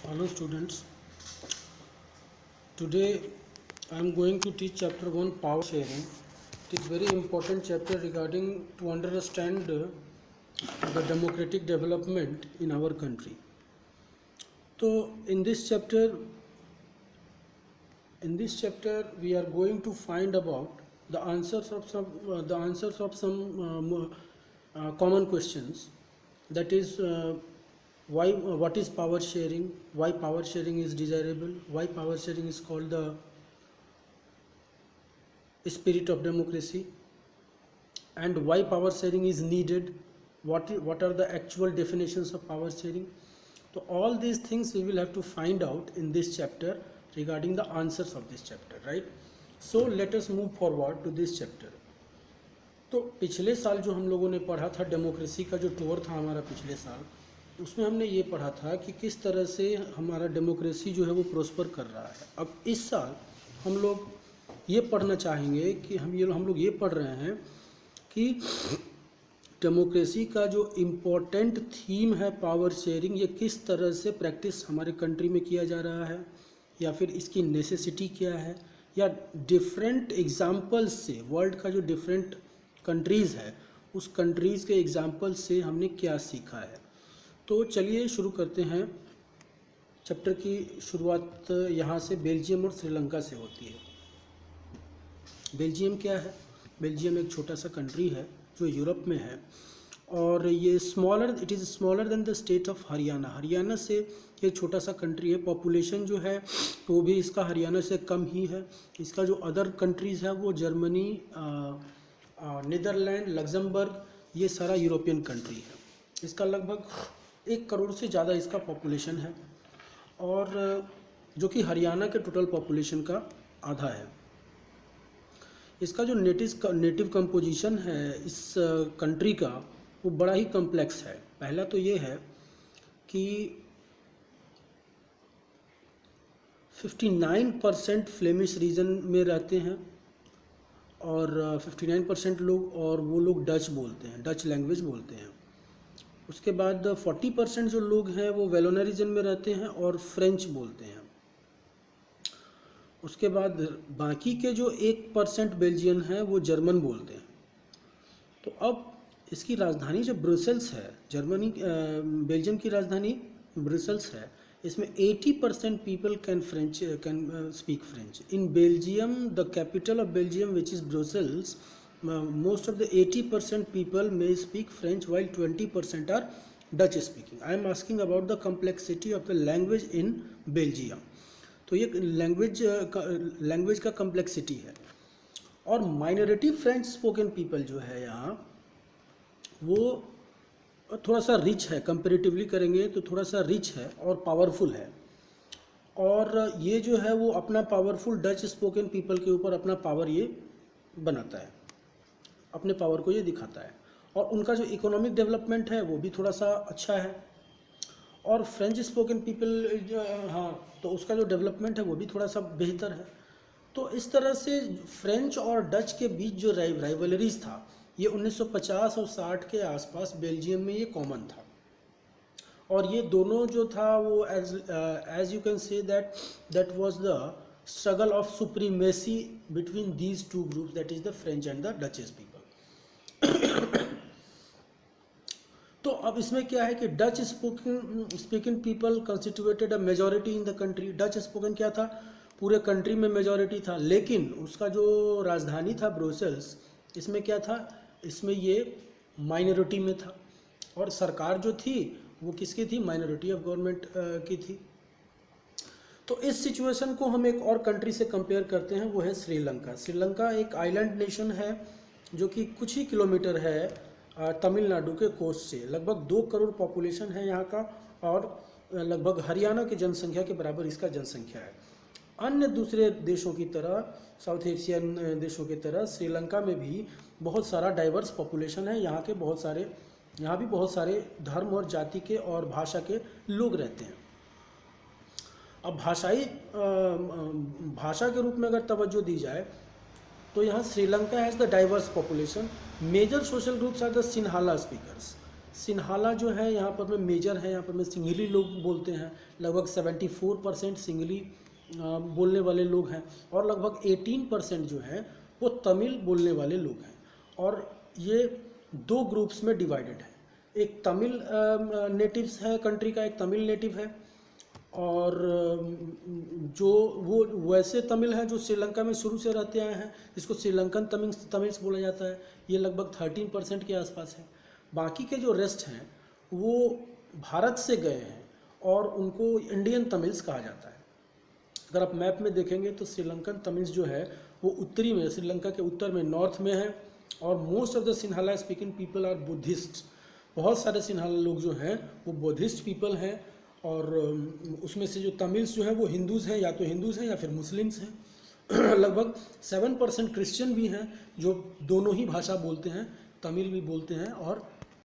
Hello students, today I am going to teach chapter 1 power sharing. It is very important chapter regarding to understand the democratic development in our country. So in this chapter we are going to find about the answers of some common questions, that is why what is power sharing, why power sharing is desirable, why power sharing is called the spirit of democracy, and why power sharing is needed, what are the actual definitions of power sharing. So all these things we will have to find out in this chapter regarding the answers of this chapter, right? So let us move forward to this chapter. तो पिछले साल जो हम लोगों ने पढ़ा था, democracy का जो टूर था हमारा पिछले साल, उसमें हमने ये पढ़ा था कि किस तरह से हमारा डेमोक्रेसी जो है वो प्रोस्पर कर रहा है। अब इस साल हम लोग ये पढ़ना चाहेंगे कि हम लोग ये पढ़ रहे हैं कि डेमोक्रेसी का जो इम्पोर्टेंट थीम है पावर शेयरिंग, ये किस तरह से प्रैक्टिस हमारे कंट्री में किया जा रहा है, या फिर इसकी नेसेसिटी क्या है, या डिफरेंट एग्जाम्पल्स से वर्ल्ड का जो डिफरेंट कंट्रीज़ है उस कंट्रीज़ के एग्जाम्पल्स से हमने क्या सीखा है। तो चलिए शुरू करते हैं। चैप्टर की शुरुआत यहाँ से बेल्जियम और श्रीलंका से होती है। बेल्जियम क्या है? बेल्जियम एक छोटा सा कंट्री है जो यूरोप में है, और ये it is smaller than the state of Haryana. Haryana से ये छोटा सा कंट्री है। पॉपुलेशन जो है वो भी इसका हरियाणा से कम ही है। इसका जो अदर कंट्रीज़ है वो जर्मनी, नीदरलैंड, लग्जमबर्ग, ये सारा यूरोपियन कंट्री है। इसका लगभग 1 करोड़ से ज़्यादा इसका पॉपुलेशन है, और जो कि हरियाणा के टोटल पॉपुलेशन का आधा है। इसका जो नेटिव कंपोजिशन है इस कंट्री का वो बड़ा ही कॉम्प्लेक्स है। पहला तो ये है कि 59% फ्लेमिश रीजन में रहते हैं, और 59% लोग, और वो लोग डच बोलते हैं, डच लैंग्वेज बोलते हैं। उसके बाद 40% जो लोग हैं वो वेलोना रीजन में रहते हैं और फ्रेंच बोलते हैं। उसके बाद बाकी के जो 1% बेल्जियन हैं वो जर्मन बोलते हैं। तो अब इसकी राजधानी जो ब्रुसेल्स है, बेल्जियम की राजधानी ब्रुसेल्स है। इसमें 80% people can speak French. In Belgium, the capital of Belgium which is Brussels, most of the 80% people may speak French while 20% are Dutch speaking. I am asking about the complexity of the language in Belgium. तो ये language का complexity है। और minority French spoken people जो है यहाँ, वो थोड़ा सा रिच है, कंपेरेटिवली करेंगे तो थोड़ा सा रिच है और पावरफुल है। और ये जो है वो अपना पावरफुल डच स्पोकन पीपल के ऊपर अपना पावर ये बनाता है, अपने पावर को ये दिखाता है। और उनका जो इकोनॉमिक डेवलपमेंट है वो भी थोड़ा सा अच्छा है। और फ्रेंच स्पोकन पीपल जो, हाँ, तो उसका जो डेवलपमेंट है वो भी थोड़ा सा बेहतर है। तो इस तरह से फ्रेंच और डच के बीच जो राइवलरीज था, ये 1950 और 60 के आसपास बेल्जियम में ये कॉमन था। और ये दोनों जो था वो as you can say that was the struggle of supremacy between these two groups, that is the French and the Dutch people. तो अब इसमें क्या है कि Dutch speaking people constituted a majority in the country. Dutch spoken क्या था, पूरे country में मेजॉरिटी था, लेकिन उसका जो राजधानी था ब्रुसेल्स, इसमें क्या था, इसमें ये माइनॉरिटी में था। और सरकार जो थी वो किसकी थी, माइनॉरिटी ऑफ गवर्नमेंट की थी। तो इस सिचुएशन को हम एक और कंट्री से कंपेयर करते हैं, वो है श्रीलंका। श्रीलंका एक आइलैंड नेशन है जो कि कुछ ही किलोमीटर है तमिलनाडु के कोस्ट से। लगभग 2 करोड़ पॉपुलेशन है यहाँ का, और लगभग हरियाणा की जनसंख्या के बराबर इसका जनसंख्या है। अन्य दूसरे देशों की तरह, साउथ एशियन देशों की तरह श्रीलंका में भी बहुत सारा डाइवर्स पॉपुलेशन है। यहाँ भी बहुत सारे धर्म और जाति के और भाषा के लोग रहते हैं। अब भाषा के रूप में अगर तवज्जो दी जाए तो यहाँ Sri Lanka has the diverse population. Major social groups are the Sinhala speakers. Sinhala जो है यहाँ पर में मेजर है, यहाँ पर में सिंघली लोग बोलते हैं, लगभग 74% सिंघली बोलने वाले लोग हैं, और लगभग 18% जो है वो तमिल बोलने वाले लोग हैं। और ये दो ग्रुप्स में डिवाइडेड है, एक तमिल नेटिव्स है कंट्री का, एक तमिल नेटिव है, और जो वो वैसे तमिल हैं जो श्रीलंका में शुरू से रहते आए हैं, जिसको श्रीलंकन तमिल्स बोला जाता है, ये लगभग 13% के आसपास है। बाकी के जो रेस्ट हैं वो भारत से गए हैं और उनको इंडियन तमिल्स कहा जाता है। अगर आप मैप में देखेंगे तो श्रीलंकन तमिल्स जो है वो उत्तरी में, श्रीलंका के उत्तर में, नॉर्थ में है, और most of the Sinhala speaking people are Buddhist. बहुत सारे सिन्हाला लोग जो हैं वो बुद्धिस्ट पीपल हैं, और उसमें से जो तमिल्स जो है वो हिंदूज़ हैं, या तो हिंदूज़ हैं या फिर मुस्लिम्स हैं। लगभग 7% क्रिश्चियन भी हैं जो दोनों ही भाषा बोलते हैं, तमिल भी बोलते हैं और